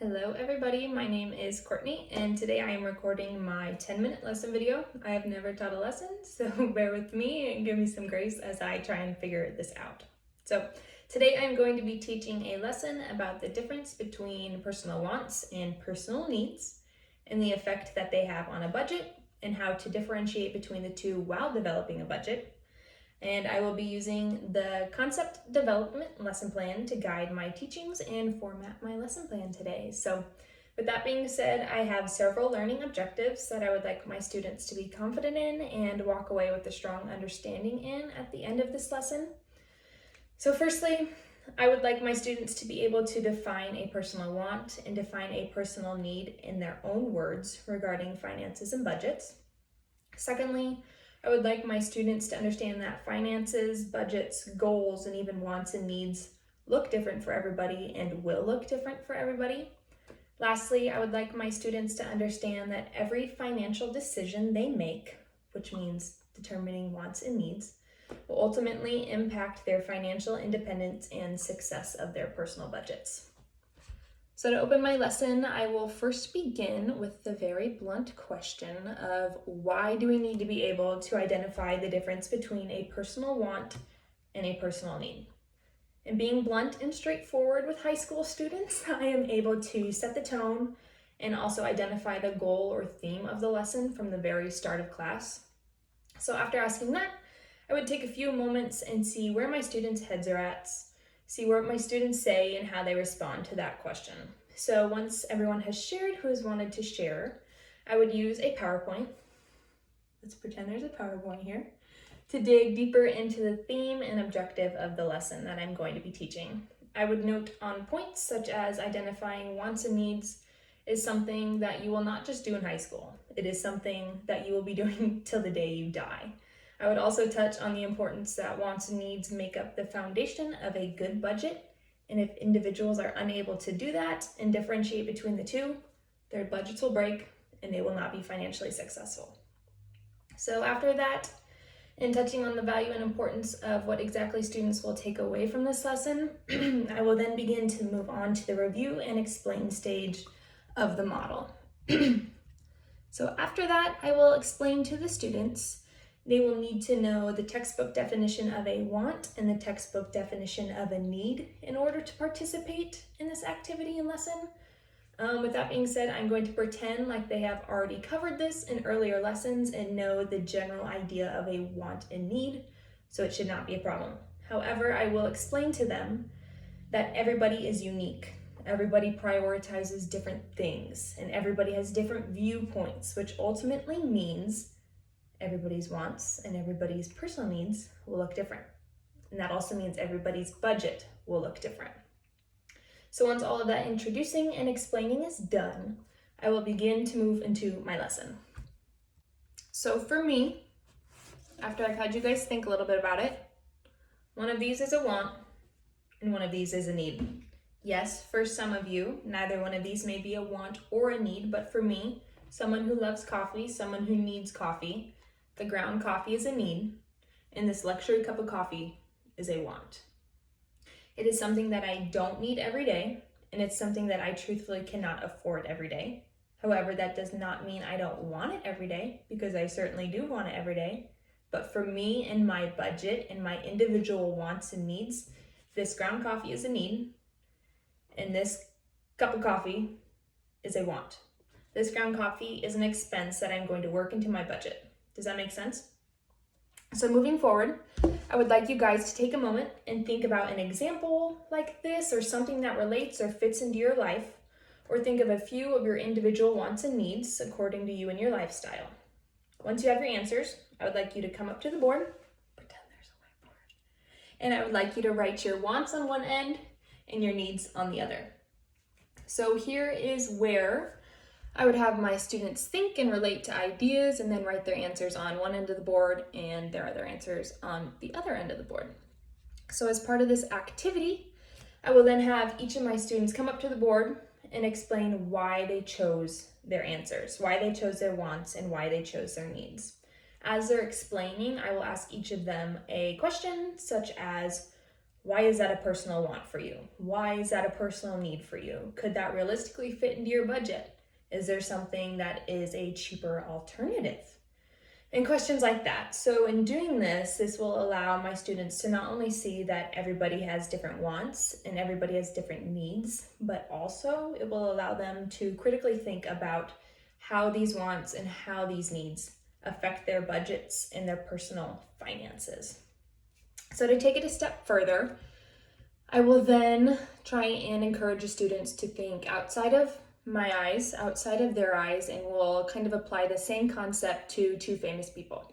Hello everybody, my name is Courtney and today I am recording my 10-minute lesson video. I have never taught a lesson, so bear with me and give me some grace as I try and figure this out. So today I'm going to be teaching a lesson about the difference between personal wants and personal needs and the effect that they have on a budget and how to differentiate between the two while developing a budget. And I will be using the concept development lesson plan to guide my teachings and format my lesson plan today. So with that being said, I have several learning objectives that I would like my students to be confident in and walk away with a strong understanding in at the end of this lesson. So firstly, I would like my students to be able to define a personal want and define a personal need in their own words regarding finances and budgets. Secondly, I would like my students to understand that finances, budgets, goals, and even wants and needs look different for everybody and will look different for everybody. Lastly, I would like my students to understand that every financial decision they make, which means determining wants and needs, will ultimately impact their financial independence and success of their personal budgets. So to open my lesson, I will first begin with the very blunt question of why do we need to be able to identify the difference between a personal want and a personal need? And being blunt and straightforward with high school students, I am able to set the tone and also identify the goal or theme of the lesson from the very start of class. So after asking that, I would take a few moments and see where my students' heads are at, see what my students say and how they respond to that question. So once everyone has shared who has wanted to share, I would use a PowerPoint. Let's pretend there's a PowerPoint here to dig deeper into the theme and objective of the lesson that I'm going to be teaching. I would note on points such as identifying wants and needs is something that you will not just do in high school. It is something that you will be doing till the day you die. I would also touch on the importance that wants and needs make up the foundation of a good budget, and if individuals are unable to do that and differentiate between the two, their budgets will break and they will not be financially successful. So after that, in touching on the value and importance of what exactly students will take away from this lesson, I will then begin to move on to the review and explain stage of the model. So after that, I will explain to the students. They will need to know the textbook definition of a want and the textbook definition of a need in order to participate in this activity and lesson. With that being said, I'm going to pretend like they have already covered this in earlier lessons and know the general idea of a want and need, so it should not be a problem. However, I will explain to them that everybody is unique. Everybody prioritizes different things, and everybody has different viewpoints, which ultimately means everybody's wants and everybody's personal needs will look different. And that also means everybody's budget will look different. So once all of that introducing and explaining is done, I will begin to move into my lesson. So for me, after I've had you guys think a little bit about it, one of these is a want and one of these is a need. Yes, for some of you, neither one of these may be a want or a need, but for me, someone who loves coffee, someone who needs coffee, the ground coffee is a need, and this luxury cup of coffee is a want. It is something that I don't need every day, and it's something that I truthfully cannot afford every day. However, that does not mean I don't want it every day, because I certainly do want it every day. But for me and my budget and my individual wants and needs, this ground coffee is a need, and this cup of coffee is a want. This ground coffee is an expense that I'm going to work into my budget. Does that make sense? So moving forward, I would like you guys to take a moment and think about an example like this or something that relates or fits into your life, or think of a few of your individual wants and needs according to you and your lifestyle. Once you have your answers, I would like you to come up to the board, pretend there's a whiteboard, and I would like you to write your wants on one end and your needs on the other. So here is where I would have my students think and relate to ideas and then write their answers on one end of the board and their other answers on the other end of the board. So as part of this activity, I will then have each of my students come up to the board and explain why they chose their answers, why they chose their wants, and why they chose their needs. As they're explaining, I will ask each of them a question such as, Why is that a personal want for you? Why is that a personal need for you? Could that realistically fit into your budget? Is there something that is a cheaper alternative? And questions like that. So in doing this, this will allow my students to not only see that everybody has different wants and everybody has different needs, but also it will allow them to critically think about how these wants and how these needs affect their budgets and their personal finances. So to take it a step further, I will then try and encourage the students to think outside of my eyes, outside of their eyes, and we'll kind of apply the same concept to two famous people.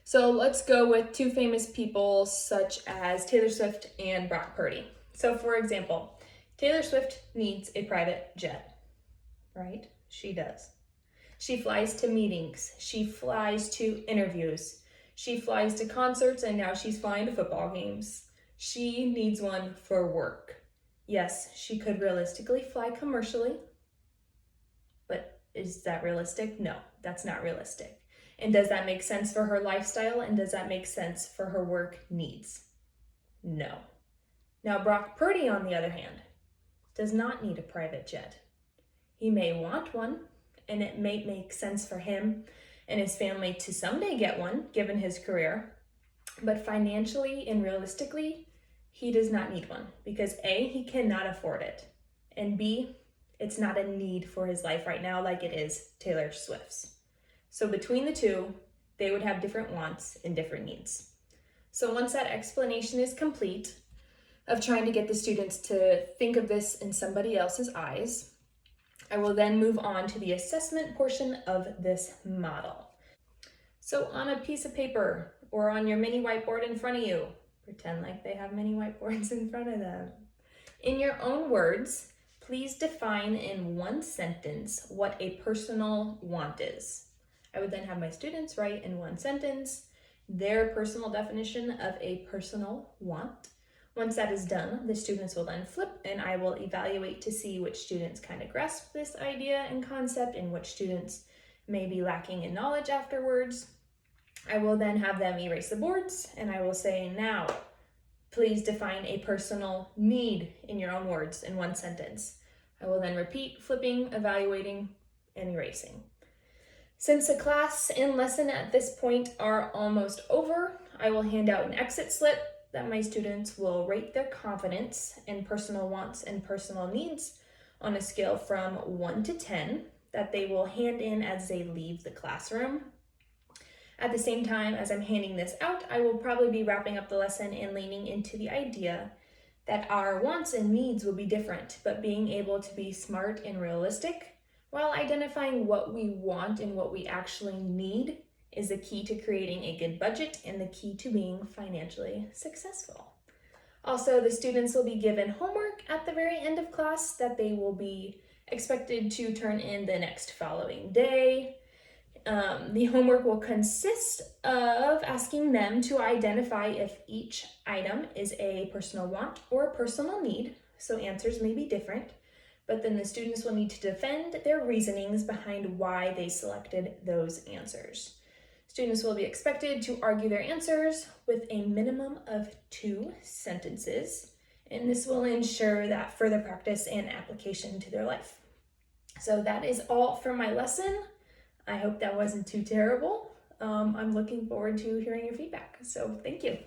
So let's go with two famous people such as Taylor Swift and Brock Purdy. So for example, Taylor Swift needs a private jet, right? She does. She flies to meetings, she flies to interviews, she flies to concerts, and now she's flying to football games. She needs one for work. Yes, she could realistically fly commercially, but is that realistic? No, that's not realistic. And does that make sense for her lifestyle? And does that make sense for her work needs? No. Now, Brock Purdy, on the other hand, does not need a private jet. He may want one, and it may make sense for him and his family to someday get one, given his career. But financially and realistically, he does not need one because A, he cannot afford it, and B, it's not a need for his life right now like it is Taylor Swift's. So between the two, they would have different wants and different needs. So once that explanation is complete of trying to get the students to think of this in somebody else's eyes, I will then move on to the assessment portion of this model. So on a piece of paper or on your mini whiteboard in front of you, pretend like they have many whiteboards in front of them. In your own words, please define in one sentence what a personal want is. I would then have my students write in one sentence their personal definition of a personal want. Once that is done, the students will then flip and I will evaluate to see which students kind of grasp this idea and concept and which students may be lacking in knowledge afterwards. I will then have them erase the boards and I will say, now, please define a personal need in your own words in one sentence. I will then repeat, flipping, evaluating, and erasing. Since the class and lesson at this point are almost over, I will hand out an exit slip that my students will rate their confidence in personal wants and personal needs on a scale from 1 to 10 that they will hand in as they leave the classroom. At the same time as I'm handing this out, I will probably be wrapping up the lesson and leaning into the idea that our wants and needs will be different, but being able to be smart and realistic while identifying what we want and what we actually need is the key to creating a good budget and the key to being financially successful. Also, the students will be given homework at the very end of class that they will be expected to turn in the next following day. The homework will consist of asking them to identify if each item is a personal want or a personal need, so answers may be different, but then the students will need to defend their reasonings behind why they selected those answers. Students will be expected to argue their answers with a minimum of 2 sentences, and this will ensure that further practice and application to their life. So that is all for my lesson. I hope that wasn't too terrible. I'm looking forward to hearing your feedback. So thank you.